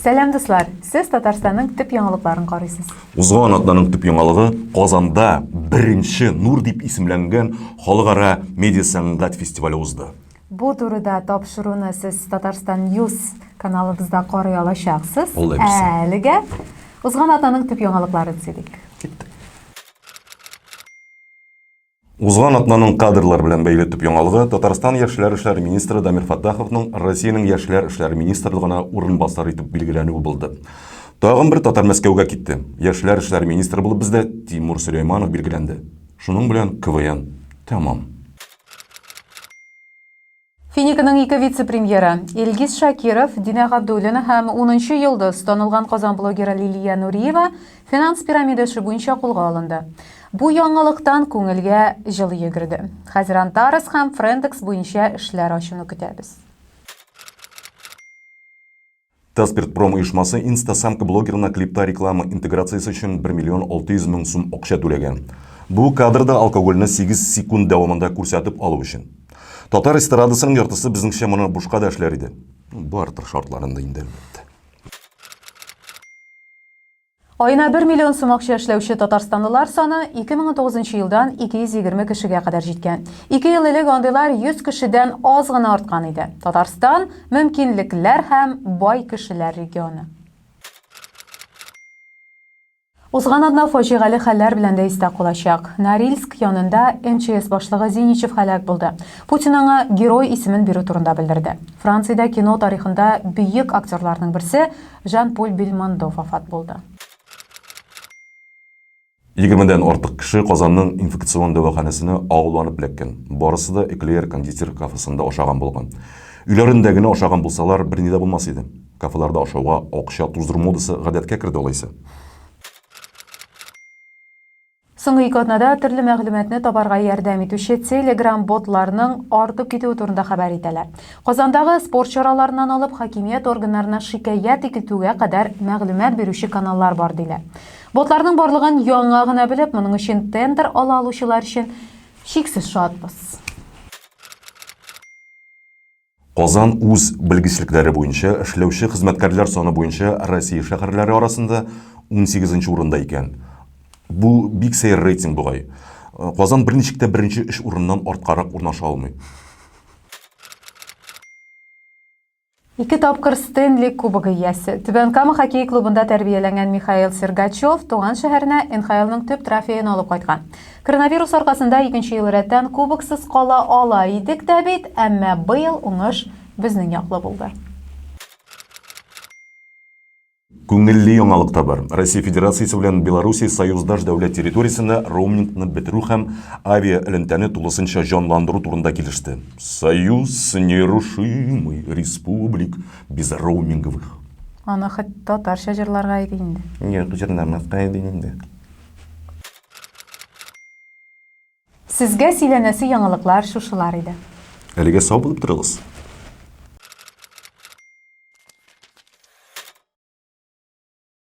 Сәлам дуслар, сіз Татарстанның төп яңалыкларын карыйсыз. Узган атнаның төп яңалыгы Казанда беренче Нур дип исемләнгән халыкара медиа сәнгать фестивале узды. Бу турыда тапшыруны сіз Татарстан News каналыбызда карый алачаксыз. Алла бирсен. Әлегә узган атнаның төп яңалыкларын сөйлик. Узган атнаның кадрлар белән бәйле төп яңалыгы Татарстан яшьләр эшләре министры Дамир Фаттаховның Россиянең яшьләр эшләре министрлыгына урынбасар итеп билгеләнүе булды. Тагын бер татар Мәскәүгә китте. Яшьләр эшләре министры булып бездә Тимур Сөләйманов билгеләнде. Шуның белән КВН тәмам. Финиканың ике вице-премьеры Илгиз Шакиров, Динә Габдуллина һәм 10-нчы елда станылган Казан блогеры Лилия Нуриева финанс пирамидасы буенча кулга алынды. Бу яңалыктан күңелгә җылы йөгерде. Хәзер Антарес һәм Френдекс буенча эшләр ачуны көтәбез. Таспиртпром оешмасы Инстасамка блогерына клипта реклама интеграциясе өчен 1 600 000 сум акча түләгән. Бу кадрда алкогольне 8 секунд дәвамында күрсәтеп алу өчен. Татар эстрадасының яртысы безнеңчә моны бушка да эшләр иде. Бартыр шартларында инде әлбәттә. Айына 1 миллион сум акча эшләүче татарстанлылар саны 2009 елдан 220 кешегә кадәр җиткән. 2 ел элек андыйлар 100 кешедән аз гына арткан иде. Татарстан мөмкинлекләр һәм бай кешеләр регионы. Узган атна фаҗигале хәлләр белән дә истә калачак. Норильск янында МЧС башлыгы Зиничев һәлак булды. Путин аңа герой исемен бирү турында белдерде. Франциядә кино тарихында бөек актерларның берсе Жан-Поль Бельмондо вафат булды. 20дән артык кеше Казанның инфекцион дәваханәсенә агуланып эләккән. Барысы да Эклер кондитер кафесында ашаган булган. Үйләрендә генә ашаган булсалар, берни дә булмас иде. Кафеларда ашауга акча туздыру модасы гадәткә керде алайса. Соңгы 2 атнада төрле мәгълүматны табарга ярдәм итүче Telegram ботларының артып китүе турында хәбәр итәләр. Казандагы спорт чараларыннан алып хакимият органнарына шикаят итүгә кадәр мәгълүмат бирүче каналлар бар диләр. Ботларның барлыгын яңа гына белеп, моның өчен тендер ала алучылар өчен шиксез шатбыз. Казан үз белгечлекләре буенча эшләүче хезмәткәрләр саны буенча Россия шәһәрләре арасында 18нче урында икән. Бу бик сәер рейтинг бугай. Казан берничектә беренче эш урыннан арткарак урнаша алмый. 2 тапкыр Стэнли кубогы иясе. Түбән Кама хоккей клубында тәрбияләнгән Михаил Сергачев туган шәһәренә НХЛның төп трофеен алып кайткан. Коронавирус аркасында 2нче ел рәттән кубоксыз кала ала идек дә бит, әмма быел уңыш безнең яклы булды. Күңелле яңалык та бар. Россия Федерациясе белән Белоруссия союздаш дәүләт территориясендә роумингны бетерү һәм авиа элемтәне тулысынча җанландыру турында килеште. Союз нерушимый республик без роуминговых. Аны хәтта татарча җырларга иде инде. Нет, җырлармаска иде инде. Сезгә сөйләнәсе яңалыклар шушылар иде. Әлегә сау булып торыгыз.